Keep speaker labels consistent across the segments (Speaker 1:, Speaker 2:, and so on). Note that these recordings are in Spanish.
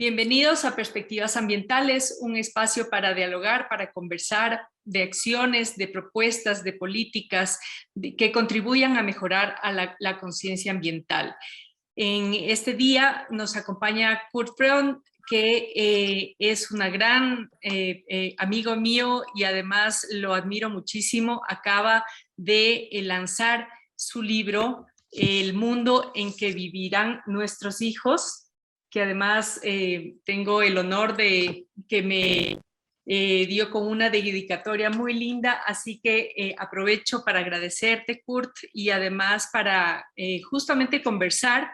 Speaker 1: Bienvenidos a Perspectivas Ambientales, un espacio para dialogar, para conversar de acciones, de propuestas, de políticas que contribuyan a mejorar a la conciencia ambiental. En este día nos acompaña Kurt Freund, que es una gran amigo mío y además lo admiro muchísimo. Acaba de lanzar su libro, El mundo en que vivirán nuestros hijos, que además tengo el honor de que me dio con una dedicatoria muy linda, así que aprovecho para agradecerte, Kurt, y además para justamente conversar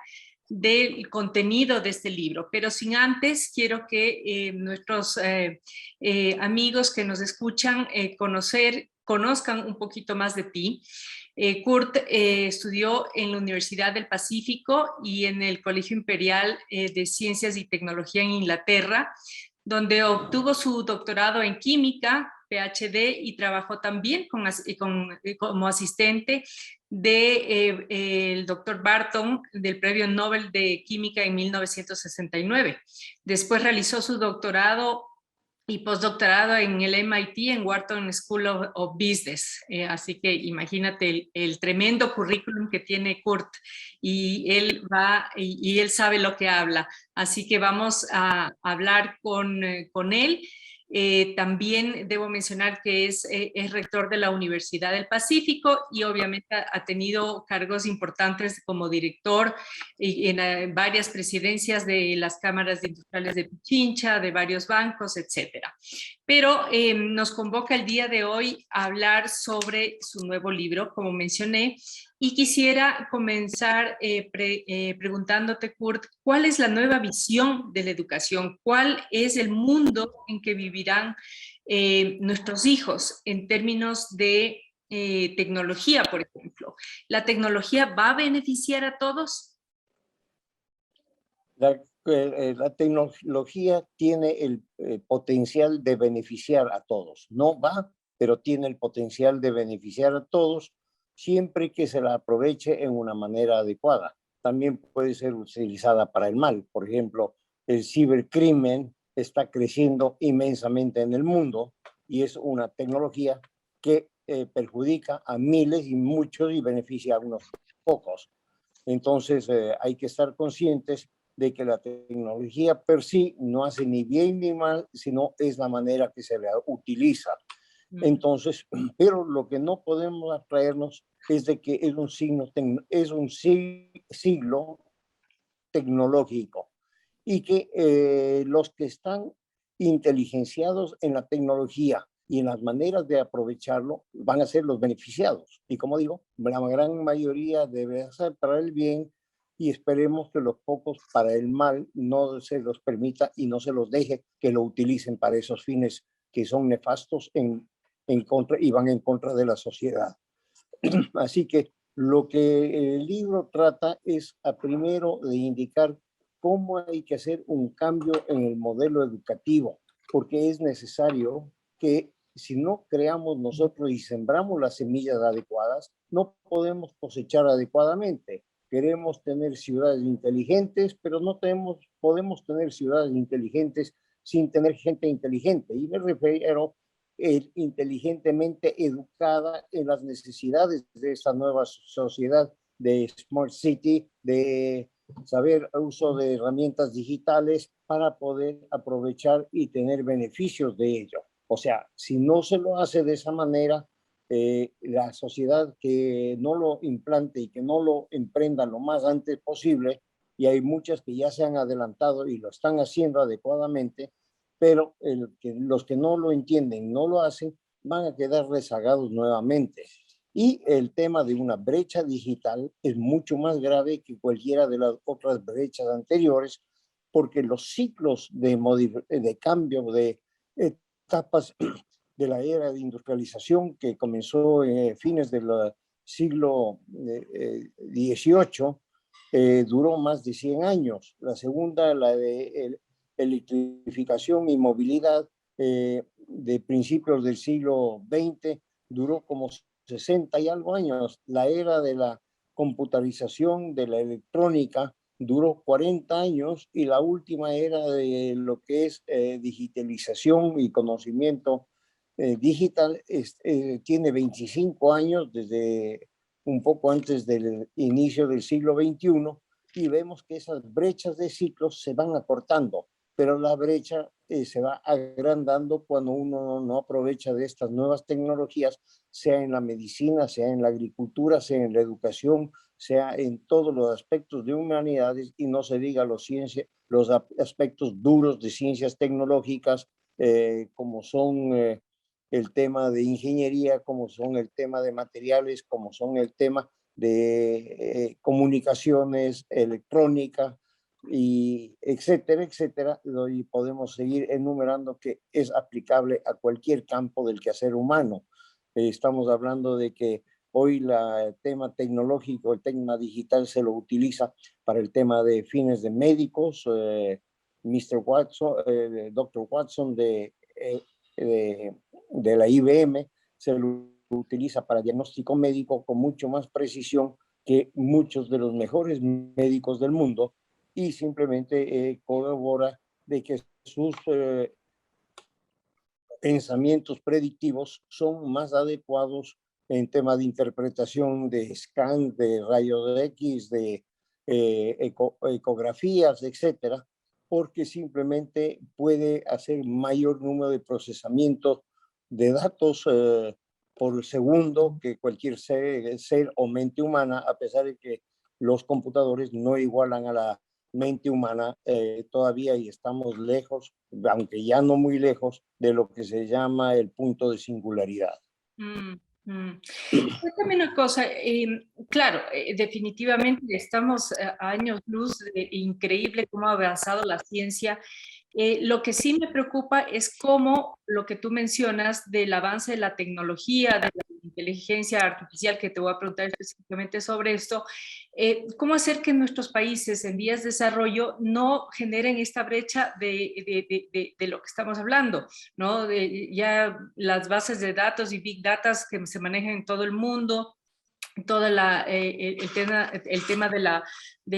Speaker 1: del contenido de este libro. Pero sin antes, quiero que nuestros amigos que nos escuchan conozcan un poquito más de ti. Kurt estudió en la Universidad del Pacífico y en el Colegio Imperial de Ciencias y Tecnología en Inglaterra, donde obtuvo su doctorado en química, PhD, y trabajó también como asistente del doctor Barton, del Premio Nobel de Química en 1969. Después realizó su doctorado y postdoctorado en el MIT, en Wharton School of Business. Así que imagínate el tremendo currículum que tiene Kurt, y él sabe lo que habla. Así que vamos a hablar con él. También debo mencionar que es rector de la Universidad del Pacífico y obviamente ha tenido cargos importantes como director en varias presidencias de las cámaras de industriales de Pichincha, de varios bancos, etcétera. Pero nos convoca el día de hoy a hablar sobre su nuevo libro, como mencioné, y quisiera comenzar preguntándote, Kurt, ¿cuál es la nueva visión de la educación? ¿Cuál es el mundo en que vivirán nuestros hijos en tecnología, por ejemplo? ¿La tecnología va a beneficiar a todos?
Speaker 2: La tecnología tiene el potencial de beneficiar a todos. No va, pero tiene el potencial de beneficiar a todos siempre que se la aproveche en una manera adecuada. También puede ser utilizada para el mal. Por ejemplo, el cibercrimen está creciendo inmensamente en el mundo y es una tecnología que perjudica a miles y muchos y beneficia a unos pocos. Entonces hay que estar conscientes de que la tecnología per sí no hace ni bien ni mal, sino es la manera que se la utiliza. Entonces, pero lo que no podemos abstraernos es de que es un siglo tecnológico y que los que están inteligenciados en la tecnología y en las maneras de aprovecharlo van a ser los beneficiados. Y como digo, la gran mayoría debe ser para el bien y esperemos que los pocos para el mal no se los permita y no se los deje que lo utilicen para esos fines que son nefastos en contra y van en contra de la sociedad. Así que lo que el libro trata es primero de indicar cómo hay que hacer un cambio en el modelo educativo, porque es necesario que si no creamos nosotros y sembramos las semillas adecuadas, no podemos cosechar adecuadamente. Queremos tener ciudades inteligentes, pero no podemos tener ciudades inteligentes sin tener gente inteligente. Y me refiero inteligentemente educada en las necesidades de esta nueva sociedad de Smart City, de saber uso de herramientas digitales para poder aprovechar y tener beneficios de ello. O sea, si no se lo hace de esa manera, la sociedad que no lo implante y que no lo emprenda lo más antes posible, y hay muchas que ya se han adelantado y lo están haciendo adecuadamente, pero los que no lo entienden, no lo hacen, van a quedar rezagados nuevamente. Y el tema de una brecha digital es mucho más grave que cualquiera de las otras brechas anteriores, porque los ciclos de cambio de etapas de la era de industrialización que comenzó en fines del siglo XVIII, duró más de 100 años. La segunda, la de electrificación y movilidad de principios del siglo XX, duró como 60 y algo años. La era de la computarización, de la electrónica, duró 40 años y la última era de lo que es digitalización y conocimiento digital tiene 25 años desde un poco antes del inicio del siglo XXI y vemos que esas brechas de ciclos se van acortando, pero la brecha se va agrandando cuando uno no aprovecha de estas nuevas tecnologías, sea en la medicina, sea en la agricultura, sea en la educación, sea en todos los aspectos de humanidades y no se diga los aspectos duros de ciencias tecnológicas como son el tema de ingeniería, como son el tema de materiales, como son el tema de comunicaciones, electrónica, y etcétera, etcétera, y podemos seguir enumerando que es aplicable a cualquier campo del quehacer humano. Estamos hablando de que hoy el tema tecnológico, el tema digital se lo utiliza para el tema de fines de médicos. Mr. Watson, Dr. Watson de, de la IBM se lo utiliza para diagnóstico médico con mucho más precisión que muchos de los mejores médicos del mundo y simplemente corrobora de que sus pensamientos predictivos son más adecuados en tema de interpretación de scan, de rayos X, de ecografías, etcétera, porque simplemente puede hacer mayor número de procesamiento de datos por segundo que cualquier ser o mente humana, a pesar de que los computadores no igualan a la mente humana todavía y estamos lejos, aunque ya no muy lejos, de lo que se llama el punto de singularidad.
Speaker 1: Mm, mm. Cuéntame una cosa, claro, definitivamente estamos a años luz, increíble cómo ha avanzado la ciencia. Lo que sí me preocupa es cómo lo que tú mencionas del avance de la tecnología, de la inteligencia artificial, que te voy a preguntar específicamente sobre esto, cómo hacer que nuestros países en vías de desarrollo no generen esta brecha de lo que estamos hablando, ¿no? Ya las bases de datos y big data que se manejan en todo el mundo, toda el tema de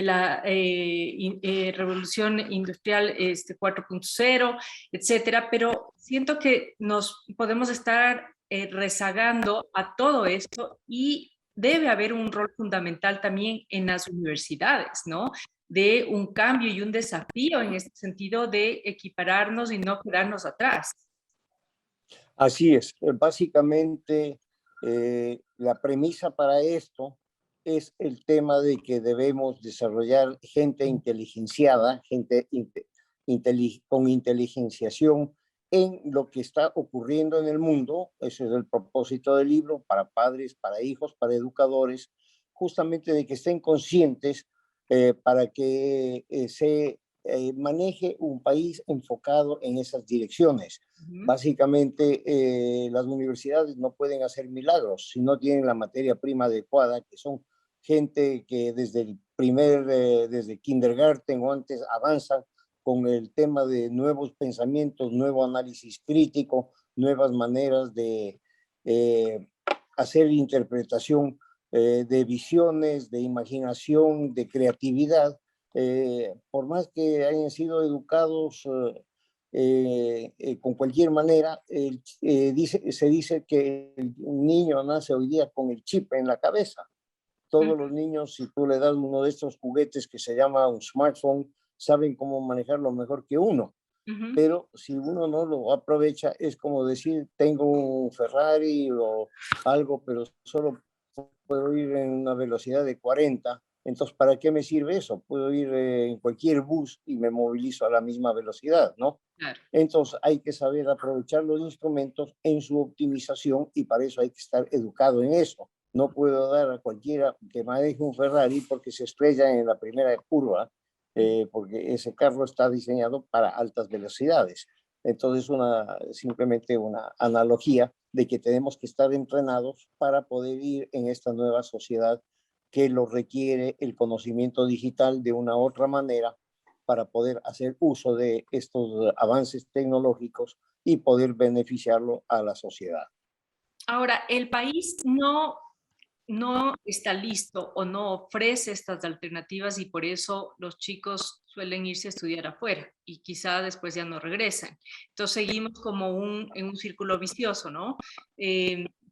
Speaker 1: la revolución industrial 4.0, etcétera, pero siento que nos podemos estar rezagando a todo esto y debe haber un rol fundamental también en las universidades, ¿no? De un cambio y un desafío en este sentido de equipararnos y no quedarnos atrás.
Speaker 2: Así es, básicamente la premisa para esto es el tema de que debemos desarrollar gente inteligenciada, gente con inteligenciación en lo que está ocurriendo en el mundo. Ese es el propósito del libro, para padres, para hijos, para educadores, justamente de que estén conscientes para que se maneje un país enfocado en esas direcciones. Básicamente, las universidades no pueden hacer milagros si no tienen la materia prima adecuada, que son gente que desde kindergarten o antes avanzan con el tema de nuevos pensamientos, nuevo análisis crítico, nuevas maneras de hacer interpretación de visiones, de imaginación, de creatividad. Por más que hayan sido educados con cualquier manera, se dice que el niño nace hoy día con el chip en la cabeza. Todos los niños, si tú le das uno de estos juguetes que se llama un smartphone, saben cómo manejarlo mejor que uno. Pero si uno no lo aprovecha, es como decir, tengo un Ferrari o algo, pero solo puedo ir en una velocidad de 40. Entonces, ¿para qué me sirve eso? Puedo ir en cualquier bus y me movilizo a la misma velocidad, ¿no?
Speaker 1: Claro.
Speaker 2: Entonces, hay que saber aprovechar los instrumentos en su optimización y para eso hay que estar educado en eso. No puedo dar a cualquiera que maneje un Ferrari porque se estrella en la primera curva, porque ese carro está diseñado para altas velocidades. Entonces, simplemente una analogía de que tenemos que estar entrenados para poder ir en esta nueva sociedad que lo requiere el conocimiento digital de una otra manera para poder hacer uso de estos avances tecnológicos y poder beneficiarlo a la sociedad.
Speaker 1: Ahora, el país no no está listo o no ofrece estas alternativas y por eso los chicos suelen irse a estudiar afuera y quizá después ya no regresan. Entonces seguimos como en un círculo vicioso, ¿no?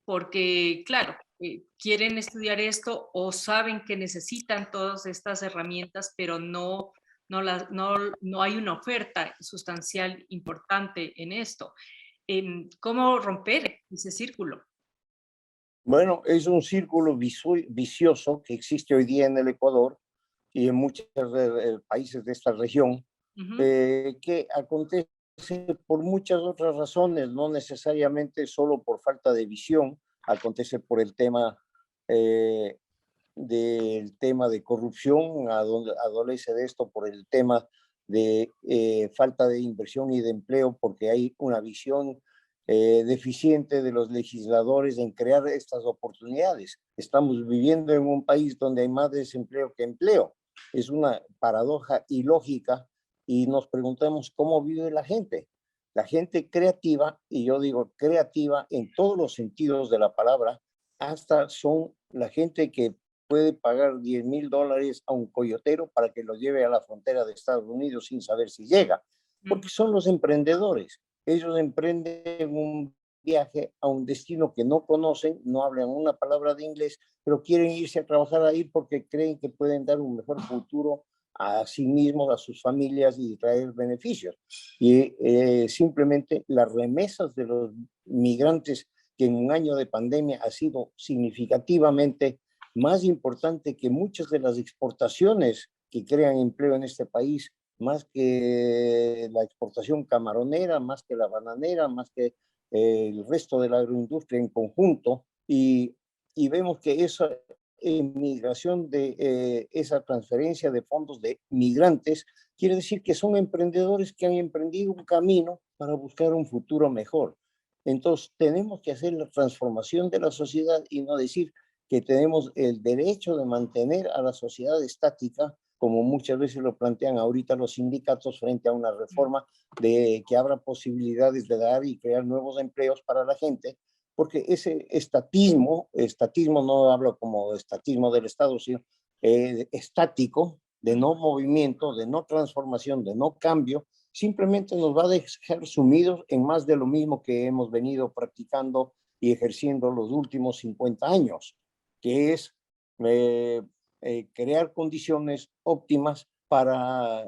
Speaker 1: Porque, claro, quieren estudiar esto o saben que necesitan todas estas herramientas, pero no hay una oferta sustancial importante en esto. ¿Cómo romper ese círculo?
Speaker 2: Bueno, es un círculo vicioso que existe hoy día en el Ecuador y en muchos países de esta región,
Speaker 1: Ujú,
Speaker 2: que acontece por muchas otras razones, no necesariamente solo por falta de visión, acontece por el tema eh, del tema de corrupción, adolece de esto por el tema de falta de inversión y de empleo, porque hay una visión deficiente de los legisladores en crear estas oportunidades. Estamos viviendo en un país donde hay más desempleo que empleo. Es una paradoja ilógica y nos preguntamos cómo vive la gente. La gente creativa, y yo digo creativa en todos los sentidos de la palabra, hasta son la gente que puede pagar $10,000 a un coyotero para que lo lleve a la frontera de Estados Unidos sin saber si llega,
Speaker 1: ujú.
Speaker 2: porque son los emprendedores. Ellos emprenden un viaje a un destino que no conocen, no hablan una palabra de inglés, pero quieren irse a trabajar ahí porque creen que pueden dar un mejor futuro a sí mismos, a sus familias y traer beneficios. Y simplemente las remesas de los migrantes, que en un año de pandemia ha sido significativamente más importante que muchas de las exportaciones que crean empleo en este país, más que la exportación camaronera, más que la bananera, más que el resto de la agroindustria en conjunto, y vemos que esa migración de esa transferencia de fondos de migrantes quiere decir que son emprendedores que han emprendido un camino para buscar un futuro mejor. Entonces, tenemos que hacer la transformación de la sociedad y no decir que tenemos el derecho de mantener a la sociedad estática, como muchas veces lo plantean ahorita los sindicatos frente a una reforma de que abra posibilidades de dar y crear nuevos empleos para la gente, porque ese estatismo no hablo como estatismo del Estado, sino estático, de no movimiento, de no transformación, de no cambio, simplemente nos va a dejar sumidos en más de lo mismo que hemos venido practicando y ejerciendo los últimos 50 años, que es eh, crear condiciones óptimas para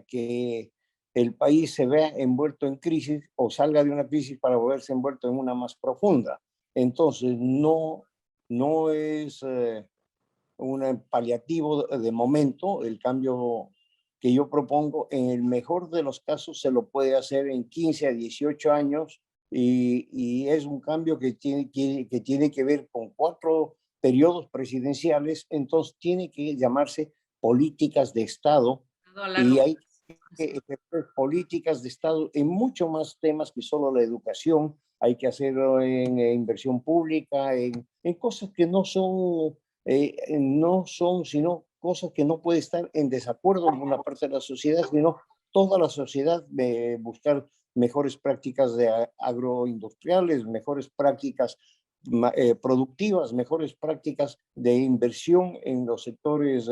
Speaker 2: que el país se vea envuelto en crisis o salga de una crisis para volverse envuelto en una más profunda. Entonces, no es un paliativo de momento, el cambio que yo propongo, en el mejor de los casos se lo puede hacer en 15 a 18 años y es un cambio que tiene que ver con 4 periodos presidenciales, entonces tiene que llamarse políticas de Estado
Speaker 1: A largo
Speaker 2: y hay que
Speaker 1: plazo.
Speaker 2: ejercer políticas de Estado en mucho más temas que solo la educación. Hay que hacerlo en inversión pública, en cosas que no son sino cosas que no puede estar en desacuerdo con una parte de la sociedad, sino toda la sociedad de buscar mejores prácticas de agroindustriales, mejores prácticas productivas, mejores prácticas de inversión en los sectores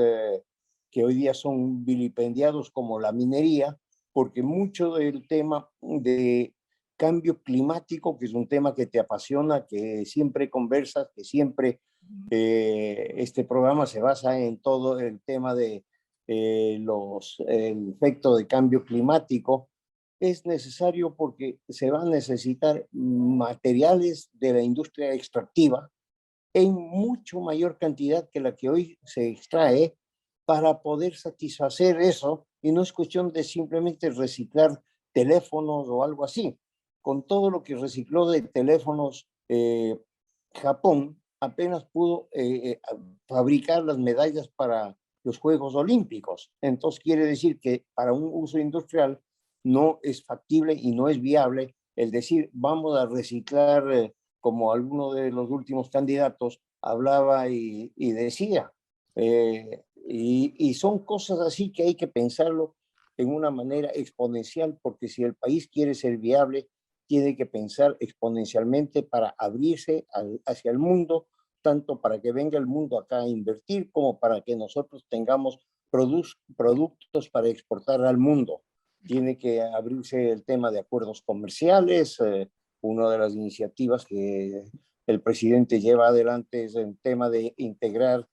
Speaker 2: que hoy día son vilipendiados como la minería, porque mucho del tema de cambio climático, que es un tema que te apasiona, que siempre conversas, que siempre este programa se basa en todo el tema de el efecto de cambio climático, es necesario porque se van a necesitar materiales de la industria extractiva en mucho mayor cantidad que la que hoy se extrae para poder satisfacer eso, y no es cuestión de simplemente reciclar teléfonos o algo así. Con todo lo que recicló de teléfonos Japón, apenas pudo fabricar las medallas para los Juegos Olímpicos. Entonces quiere decir que para un uso industrial no es factible y no es viable el decir vamos a reciclar como alguno de los últimos candidatos hablaba y decía. Y son cosas así que hay que pensarlo en una manera exponencial, porque si el país quiere ser viable, tiene que pensar exponencialmente para abrirse hacia el mundo tanto para que venga el mundo acá a invertir como para que nosotros tengamos productos para exportar al mundo. Tiene que abrirse el tema de acuerdos comerciales. Una de las iniciativas que el presidente lleva adelante es el tema de integrar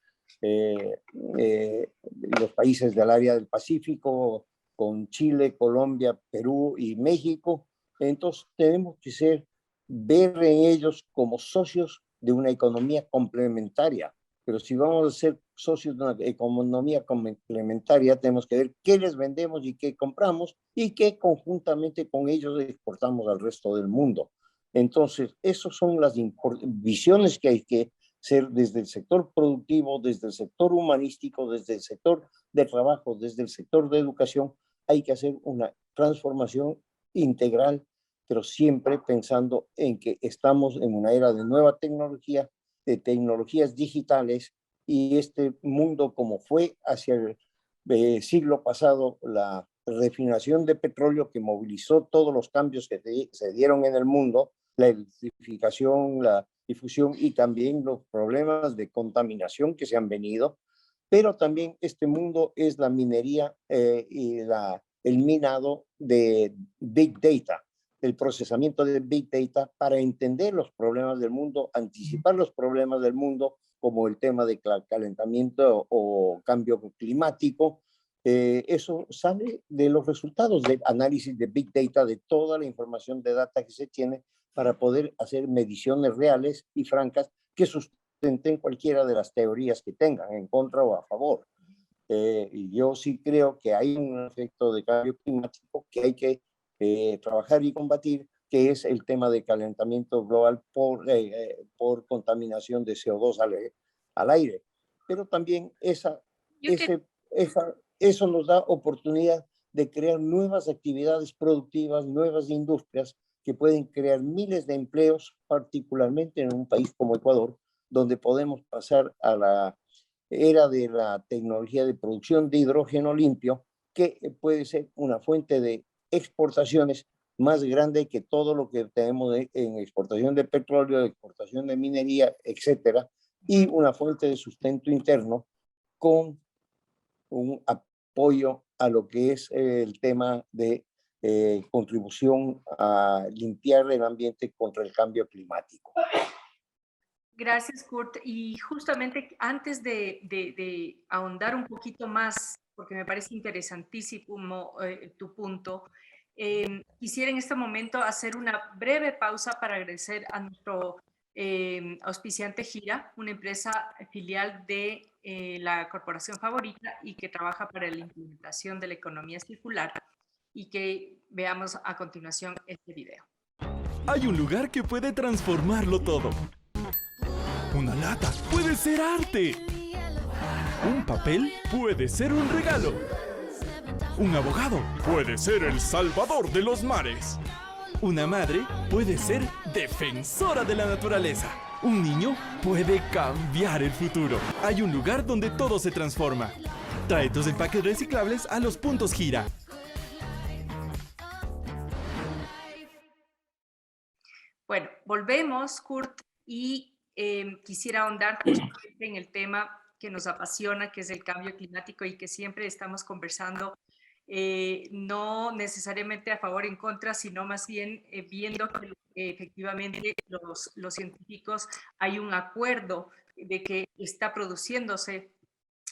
Speaker 2: los países del área del Pacífico con Chile, Colombia, Perú y México. Entonces tenemos que ver en ellos como socios de una economía complementaria. Pero si vamos a ser socios de una economía complementaria, tenemos que ver qué les vendemos y qué compramos y qué conjuntamente con ellos exportamos al resto del mundo. Entonces, esas son las visiones que hay que ser desde el sector productivo, desde el sector humanístico, desde el sector de trabajo, desde el sector de educación. Hay que hacer una transformación integral, pero siempre pensando en que estamos en una era de nueva tecnología, de tecnologías digitales, y este mundo como fue hacia el siglo pasado, la refinación de petróleo que movilizó todos los cambios que se dieron en el mundo, la electrificación, la difusión y también los problemas de contaminación que se han venido, pero también este mundo es la minería y el minado de Big Data, el procesamiento de Big Data para entender los problemas del mundo, anticipar los problemas del mundo, como el tema de calentamiento o cambio climático. Eso sale de los resultados del análisis de Big Data, de toda la información de data que se tiene para poder hacer mediciones reales y francas que sustenten cualquiera de las teorías que tengan, en contra o a favor. Y yo sí creo que hay un efecto de cambio climático que hay que trabajar y combatir, que es el tema de calentamiento global por contaminación de CO2 al aire. Pero también eso nos da oportunidad de crear nuevas actividades productivas, nuevas industrias que pueden crear miles de empleos, particularmente en un país como Ecuador, donde podemos pasar a la era de la tecnología de producción de hidrógeno limpio, que puede ser una fuente de exportaciones más grande que todo lo que tenemos en exportación de petróleo, exportación de minería, etcétera, y una fuente de sustento interno con un apoyo a lo que es el tema de contribución a limpiar el ambiente contra el cambio climático.
Speaker 1: Gracias, Kurt. Y justamente antes de ahondar un poquito más, porque me parece interesantísimo tu punto, quisiera en este momento hacer una breve pausa para agradecer a nuestro auspiciante Gira, una empresa filial de la corporación favorita y que trabaja para la implementación de la economía circular, y que veamos a continuación este video.
Speaker 3: Hay un lugar que puede transformarlo todo. Una lata puede ser arte. Un papel puede ser un regalo. Un abogado puede ser el salvador de los mares. Una madre puede ser defensora de la naturaleza. Un niño puede cambiar el futuro. Hay un lugar donde todo se transforma. Trae tus empaques reciclables a los puntos Gira.
Speaker 1: Bueno, volvemos, Kurt, y quisiera ahondar justamente en el tema que nos apasiona, que es el cambio climático y que siempre estamos conversando, no necesariamente a favor o en contra, sino más bien viendo que efectivamente los científicos hay un acuerdo de que está produciéndose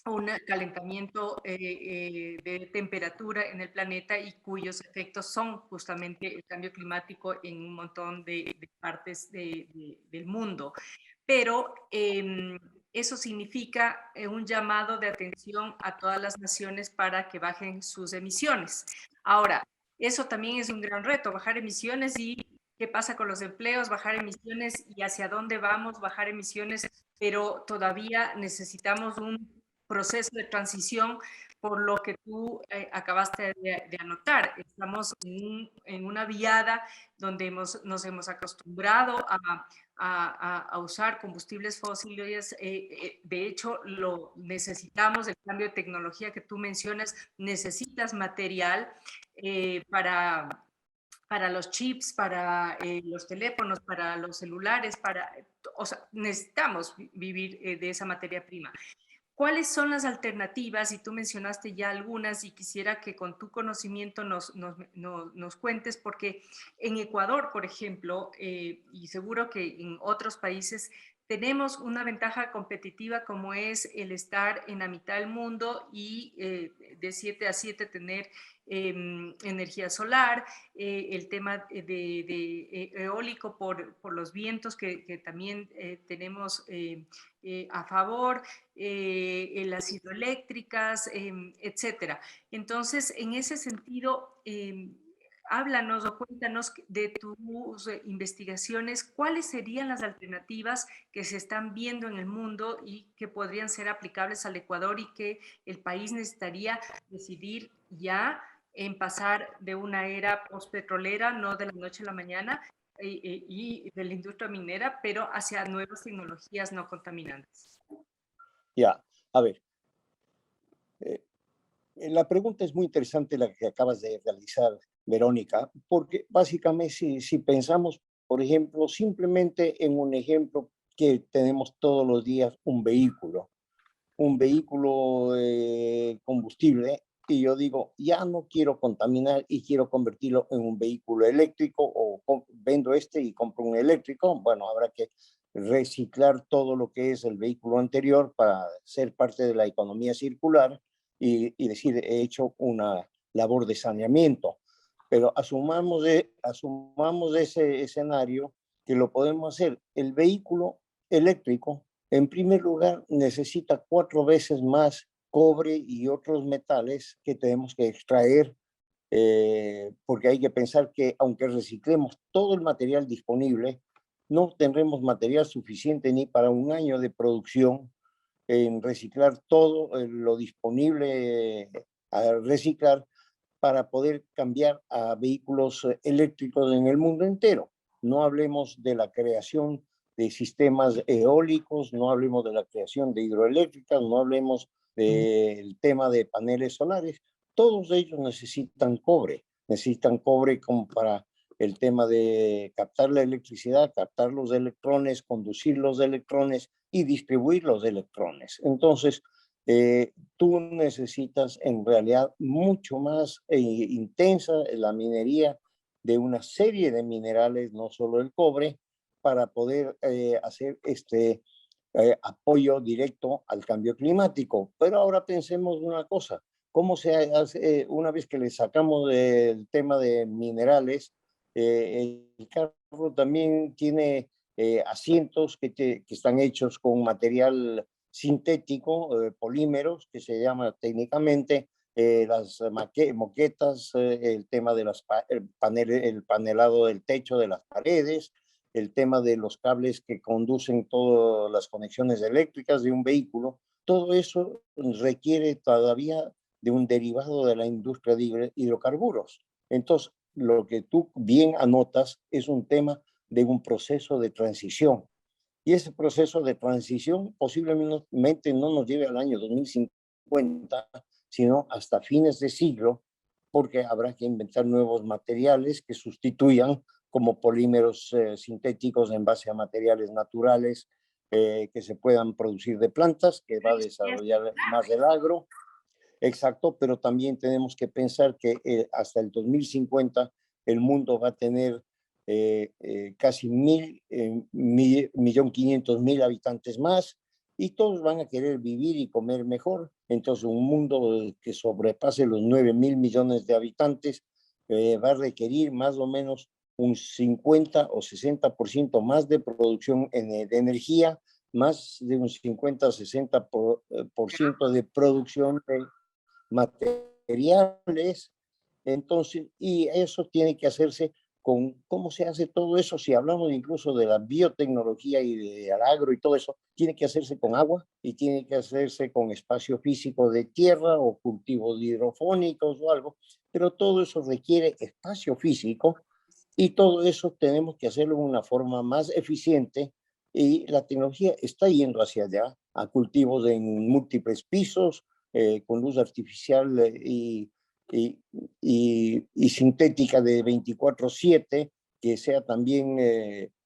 Speaker 1: un calentamiento de temperatura en el planeta y cuyos efectos son justamente el cambio climático en un montón de partes del mundo. Pero eso significa un llamado de atención a todas las naciones para que bajen sus emisiones. Ahora, eso también es un gran reto, bajar emisiones. Y qué pasa con los empleos, bajar emisiones y hacia dónde vamos, bajar emisiones, pero todavía necesitamos un proceso de transición, por lo que tú acabaste de anotar. Estamos en una viada donde nos hemos acostumbrado a usar combustibles fósiles. De hecho, lo necesitamos, el cambio de tecnología que tú mencionas, necesitas material para para los chips, para los teléfonos, para los celulares, o sea, necesitamos vivir de esa materia prima. ¿Cuáles son las alternativas? Y tú mencionaste ya algunas y quisiera que con tu conocimiento nos cuentes, porque en Ecuador, por ejemplo, y seguro que en otros países, tenemos una ventaja competitiva como es el estar en la mitad del mundo y de 7 a 7 tener energía solar, el tema de eólico por los vientos que también tenemos a favor, las hidroeléctricas, etcétera. Entonces, en ese sentido, háblanos o cuéntanos de tus investigaciones, cuáles serían las alternativas que se están viendo en el mundo y que podrían ser aplicables al Ecuador y que el país necesitaría decidir ya en pasar de una era postpetrolera, no de la noche a la mañana, y de la industria minera, pero hacia nuevas tecnologías no contaminantes.
Speaker 2: Ya, a ver, eh, la pregunta es muy interesante la que acabas de realizar, Verónica, porque básicamente si pensamos, por ejemplo, simplemente en un ejemplo que tenemos todos los días, un vehículo combustible, y yo digo, ya no quiero contaminar y quiero convertirlo en un vehículo eléctrico, o vendo este y compro un eléctrico. Bueno, habrá que reciclar todo lo que es el vehículo anterior para ser parte de la economía circular y decir, he hecho una labor de saneamiento. Pero asumamos ese escenario que lo podemos hacer. El vehículo eléctrico, en primer lugar, necesita 4 veces más cobre y otros metales que tenemos que extraer, porque hay que pensar que aunque reciclemos todo el material disponible, no tendremos material suficiente ni para un año de producción en reciclar todo lo disponible a reciclar para poder cambiar a vehículos eléctricos en el mundo entero. No hablemos de la creación de sistemas eólicos, no hablemos de la creación de hidroeléctricas, no hablemos del tema de paneles solares. Todos ellos necesitan cobre como para el tema de captar la electricidad, captar los electrones, conducir los electrones y distribuir los electrones. Entonces, tú necesitas en realidad mucho más intensa la minería de una serie de minerales, no solo el cobre, para poder hacer este apoyo directo al cambio climático. Pero ahora pensemos una cosa, ¿cómo se hace una vez que le sacamos el tema de minerales? El carro también tiene asientos que están hechos con material sintético, polímeros, que se llama técnicamente, las moquetas, el tema de el panelado del techo de las paredes, el tema de los cables que conducen todas las conexiones eléctricas de un vehículo. Todo eso requiere todavía de un derivado de la industria de hidrocarburos. Entonces, lo que tú bien anotas es un tema de un proceso de transición. Y ese proceso de transición posiblemente no nos lleve al año 2050, sino hasta fines de siglo, porque habrá que inventar nuevos materiales que sustituyan como polímeros sintéticos en base a materiales naturales que se puedan producir de plantas, que va a desarrollar más el agro. Exacto, pero también tenemos que pensar que hasta el 2050 el mundo va a tener casi 1.500.000 habitantes más, y todos van a querer vivir y comer mejor. Entonces, un mundo que sobrepase los 9.000 millones de habitantes va a requerir más o menos un 50 o 60% más de producción de energía, más de un 50 o 60% de producción de materiales. Entonces, y eso tiene que hacerse con, ¿cómo se hace todo eso? Si hablamos incluso de la biotecnología y del agro y todo eso, tiene que hacerse con agua y tiene que hacerse con espacio físico de tierra o cultivos hidropónicos o algo, pero todo eso requiere espacio físico, y todo eso tenemos que hacerlo de una forma más eficiente, y la tecnología está yendo hacia allá, a cultivos en múltiples pisos, con luz artificial y, y sintética de 24/7, que sea también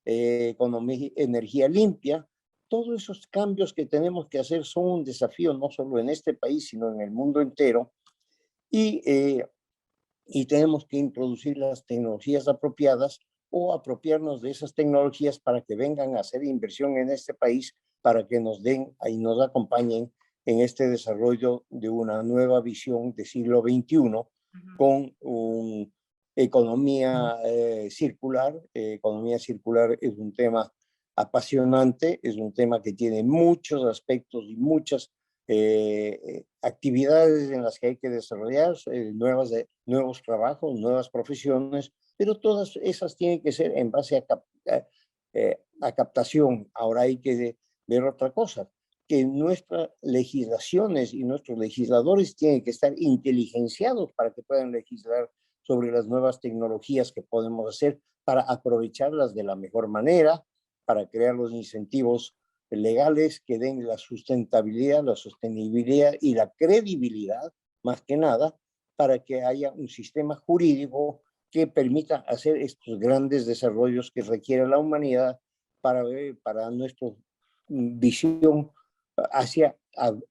Speaker 2: energía limpia. Todos esos cambios que tenemos que hacer son un desafío no solo en este país, sino en el mundo entero. Y, y tenemos que introducir las tecnologías apropiadas o apropiarnos de esas tecnologías para que vengan a hacer inversión en este país, para que nos den y nos acompañen en este desarrollo de una nueva visión de siglo XXI con una economía circular. Economía circular es un tema apasionante, es un tema que tiene muchos aspectos y muchas actividades en las que hay que desarrollar nuevos trabajos, nuevas profesiones, pero todas esas tienen que ser en base a captación. Ahora hay que ver otra cosa, que nuestras legislaciones y nuestros legisladores tienen que estar inteligenciados para que puedan legislar sobre las nuevas tecnologías que podemos hacer para aprovecharlas de la mejor manera, para crear los incentivos legales que den la sustentabilidad, la sostenibilidad y la credibilidad, más que nada, para que haya un sistema jurídico que permita hacer estos grandes desarrollos que requiere la humanidad para nuestra visión hacia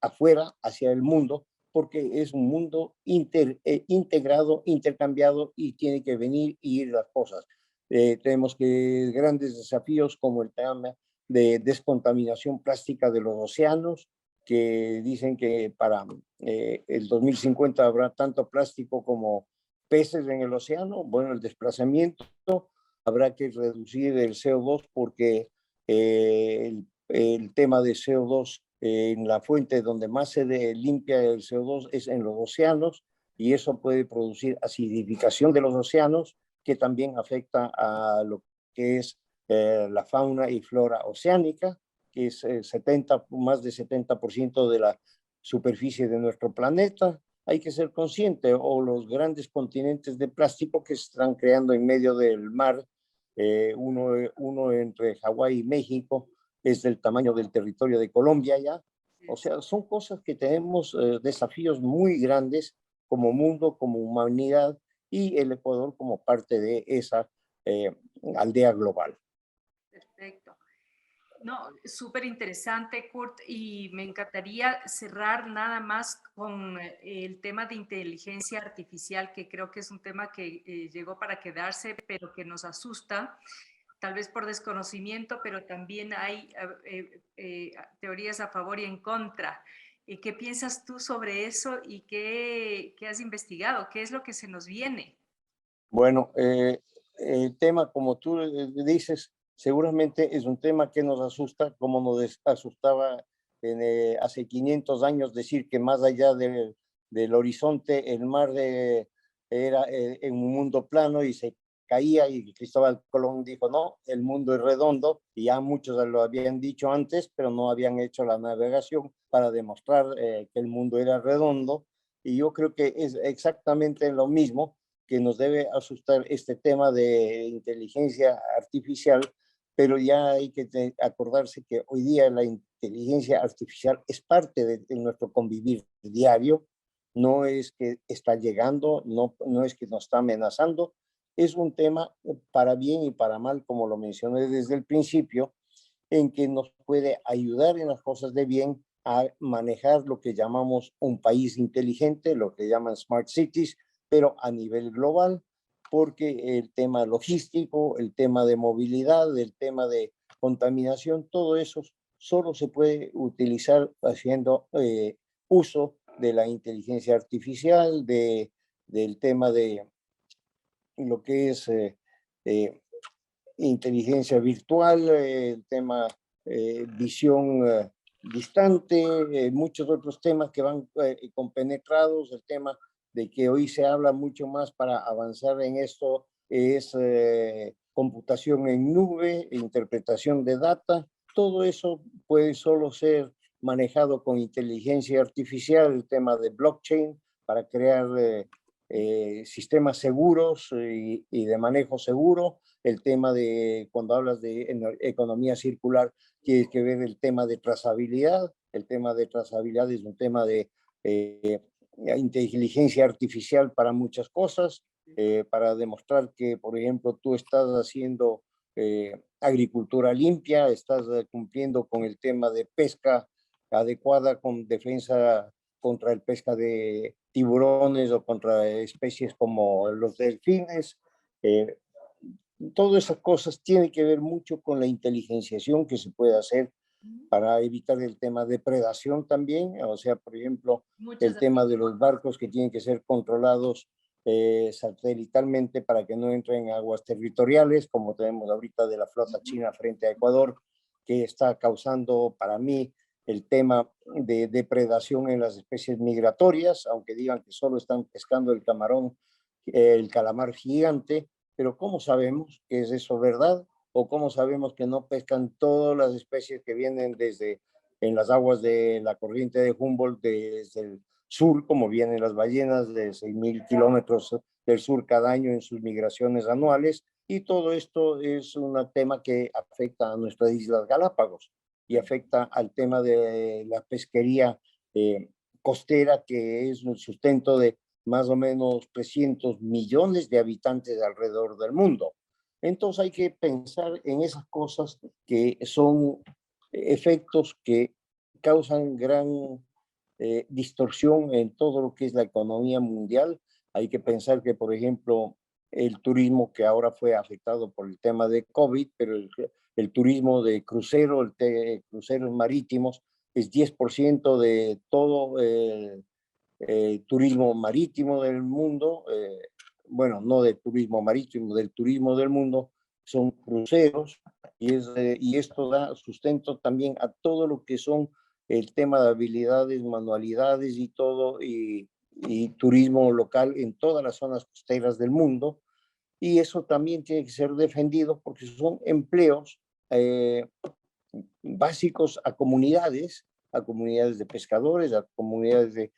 Speaker 2: afuera, hacia el mundo, porque es un mundo integrado, intercambiado y tiene que venir y ir las cosas. Tenemos que grandes desafíos como el tema de descontaminación plástica de los océanos, que dicen que para el 2050 habrá tanto plástico como peces en el océano. Bueno, el desplazamiento, habrá que reducir el CO2 porque el tema de CO2 en la fuente donde más se limpia el CO2 es en los océanos, y eso puede producir acidificación de los océanos, que también afecta a lo que es la fauna y flora oceánica, que es más de 70% de la superficie de nuestro planeta. Hay que ser consciente, o los grandes continentes de plástico que se están creando en medio del mar, uno entre Hawái y México es del tamaño del territorio de Colombia ya. O sea, son cosas que tenemos desafíos muy grandes como mundo, como humanidad, y el Ecuador como parte de esa aldea global.
Speaker 1: Perfecto. No, súper interesante, Kurt, y me encantaría cerrar nada más con el tema de inteligencia artificial, que creo que es un tema que llegó para quedarse, pero que nos asusta, tal vez por desconocimiento, pero también hay teorías a favor y en contra. ¿Qué piensas tú sobre eso y qué has investigado? ¿Qué es lo que se nos viene?
Speaker 2: Bueno, el tema, como tú dices, seguramente es un tema que nos asusta, como nos asustaba hace 500 años decir que más allá del horizonte el mar era en un mundo plano y se caía, y Cristóbal Colón dijo, no, el mundo es redondo, y ya muchos lo habían dicho antes, pero no habían hecho la navegación para demostrar que el mundo era redondo. Y yo creo que es exactamente lo mismo que nos debe asustar este tema de inteligencia artificial, pero ya hay que acordarse que hoy día la inteligencia artificial es parte de nuestro convivir diario. No es que está llegando, no es que nos está amenazando, es un tema para bien y para mal, como lo mencioné desde el principio, en que nos puede ayudar en las cosas de bien a manejar lo que llamamos un país inteligente, lo que llaman smart cities, pero a nivel global, porque el tema logístico, el tema de movilidad, el tema de contaminación, todo eso solo se puede utilizar haciendo uso de la inteligencia artificial, del tema de lo que es inteligencia virtual, el tema visión distante, muchos otros temas que van compenetrados. El tema de que hoy se habla mucho más para avanzar en esto es computación en nube, interpretación de data. Todo eso puede solo ser manejado con inteligencia artificial, el tema de blockchain para crear sistemas seguros y de manejo seguro. El tema de, cuando hablas de economía circular, tienes que ver el tema de trazabilidad. El tema de trazabilidad es un tema de inteligencia artificial para muchas cosas, para demostrar que, por ejemplo, tú estás haciendo agricultura limpia, estás cumpliendo con el tema de pesca adecuada con defensa contra el pesca de tiburones o contra especies como los delfines. Todas esas cosas tienen que ver mucho con la inteligenciación que se puede hacer para evitar el tema de predación también, o sea, por ejemplo,
Speaker 1: Muchas
Speaker 2: el
Speaker 1: gracias.
Speaker 2: tema de los barcos que tienen que ser controlados satelitalmente para que no entren en aguas territoriales, como tenemos ahorita de la flota china frente a Ecuador, que está causando para mí el tema de depredación en las especies migratorias, aunque digan que solo están pescando el camarón, el calamar gigante, pero ¿cómo sabemos que es eso verdad? ¿O cómo sabemos que no pescan todas las especies que vienen desde en las aguas de la corriente de Humboldt desde el sur, como vienen las ballenas de 6.000 kilómetros del sur cada año en sus migraciones anuales? Y todo esto es un tema que afecta a nuestras Islas Galápagos y afecta al tema de la pesquería costera, que es un sustento de más o menos 300 millones de habitantes alrededor del mundo. Entonces hay que pensar en esas cosas que son efectos que causan gran distorsión en todo lo que es la economía mundial. Hay que pensar que, por ejemplo, el turismo que ahora fue afectado por el tema de COVID, pero el turismo de crucero, cruceros marítimos, es 10% de todo turismo marítimo del mundo, bueno, no del turismo marítimo, del turismo del mundo, son cruceros, y esto da sustento también a todo lo que son el tema de habilidades, manualidades y todo, y turismo local en todas las zonas costeras del mundo, y eso también tiene que ser defendido porque son empleos básicos a comunidades de pescadores, a comunidades de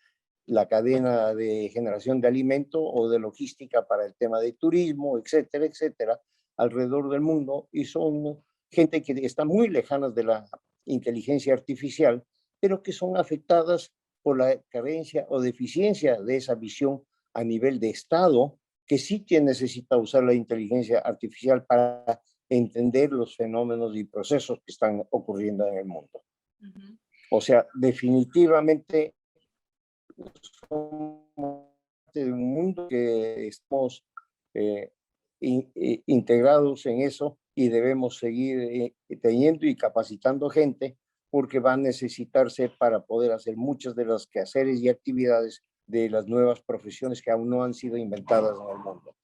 Speaker 2: la cadena de generación de alimento o de logística para el tema de turismo, etcétera, etcétera, alrededor del mundo, y son gente que está muy lejanas de la inteligencia artificial, pero que son afectadas por la carencia o deficiencia de esa visión a nivel de Estado, que sí que necesita usar la inteligencia artificial para entender los fenómenos y procesos que están ocurriendo en el mundo.
Speaker 1: Uh-huh.
Speaker 2: O sea, definitivamente somos de un mundo que estamos integrados en eso, y debemos seguir teniendo y capacitando gente, porque va a necesitarse para poder hacer muchas de las quehaceres y actividades de las nuevas profesiones que aún no han sido inventadas en el mundo.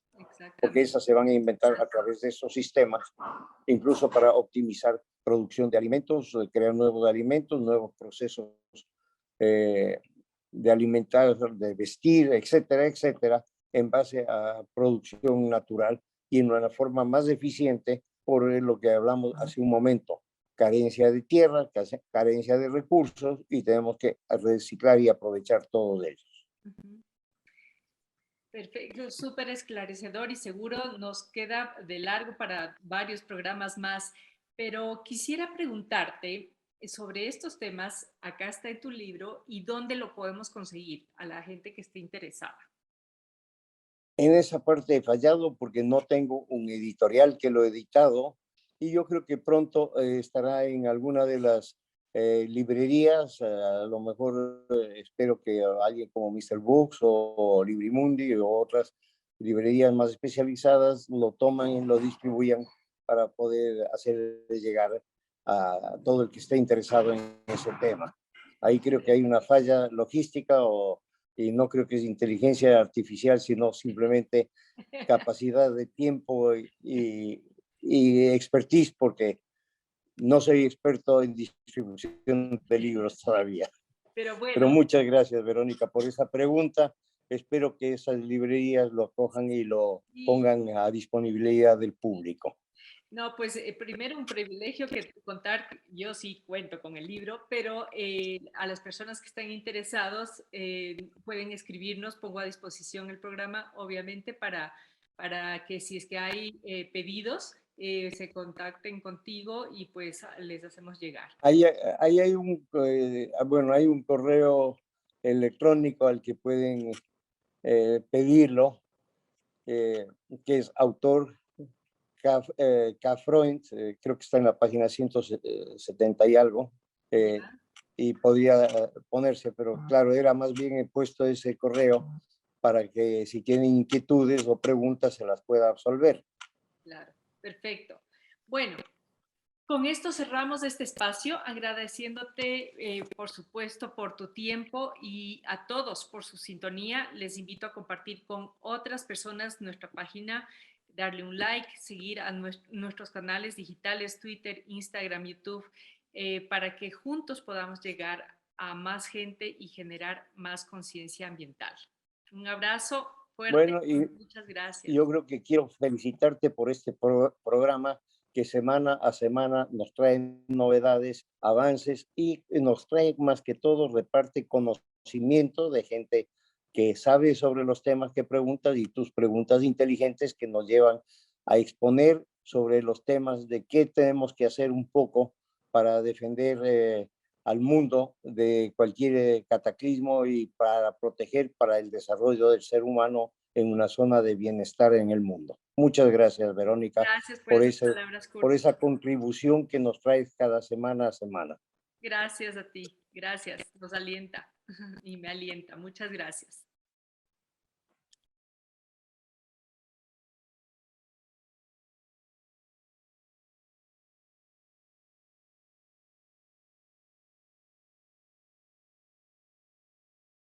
Speaker 2: Porque esas se van a inventar a través de esos sistemas, incluso para optimizar producción de alimentos, crear nuevos alimentos, nuevos procesos de alimentar, de vestir, etcétera, etcétera, en base a producción natural y en una forma más eficiente, por lo que hablamos hace un momento: carencia de tierra, carencia de recursos, y tenemos que reciclar y aprovechar todos ellos.
Speaker 1: Uh-huh. Perfecto, súper esclarecedor, y seguro nos queda de largo para varios programas más, pero quisiera preguntarte sobre estos temas. Acá está en tu libro, y dónde lo podemos conseguir a la gente que esté interesada.
Speaker 2: En esa parte he fallado porque no tengo un editorial que lo he editado, y yo creo que pronto estará en alguna de las librerías, a lo mejor espero que alguien como Mr. Books o Librimundi o otras librerías más especializadas lo toman y lo distribuyan para poder hacer llegar a todo el que esté interesado en ese tema. Ahí creo que hay una falla logística, y no creo que es inteligencia artificial, sino simplemente capacidad de tiempo y expertise, porque no soy experto en distribución de libros todavía.
Speaker 1: Pero bueno.
Speaker 2: Pero muchas gracias, Verónica, por esa pregunta. Espero que esas librerías lo cojan y lo pongan a disponibilidad del público.
Speaker 1: No, pues primero un privilegio que contar, yo sí cuento con el libro, pero a las personas que están interesados pueden escribirnos. Pongo a disposición el programa, obviamente, para que si es que hay pedidos, se contacten contigo y pues les hacemos llegar.
Speaker 2: Ahí hay un, bueno, hay un correo electrónico al que pueden pedirlo, que es autor K. Freund, creo que está en la página 170 y algo, y podría ponerse, pero claro, era más bien he puesto ese correo para que si tienen inquietudes o preguntas se las pueda absolver.
Speaker 1: Claro, perfecto. Bueno, con esto cerramos este espacio, agradeciéndote, por supuesto, por tu tiempo y a todos por su sintonía. Les invito a compartir con otras personas nuestra página, darle un like, seguir a nuestros canales digitales, Twitter, Instagram, YouTube, para que juntos podamos llegar a más gente y generar más conciencia ambiental. Un abrazo fuerte.
Speaker 2: Bueno, y
Speaker 1: muchas gracias.
Speaker 2: yo creo que quiero felicitarte por este programa que semana a semana nos trae novedades, avances y nos trae más que todo, reparte conocimiento de gente que sabe sobre los temas que preguntas y tus preguntas inteligentes que nos llevan a exponer sobre los temas de qué tenemos que hacer un poco para defender al mundo de cualquier cataclismo y para proteger para el desarrollo del ser humano en una zona de bienestar en el mundo. Muchas gracias, Verónica,
Speaker 1: Gracias por esas palabras cortas.
Speaker 2: por esa contribución que nos traes cada semana a semana.
Speaker 1: Gracias a ti, gracias, nos alienta y me alienta. Muchas gracias.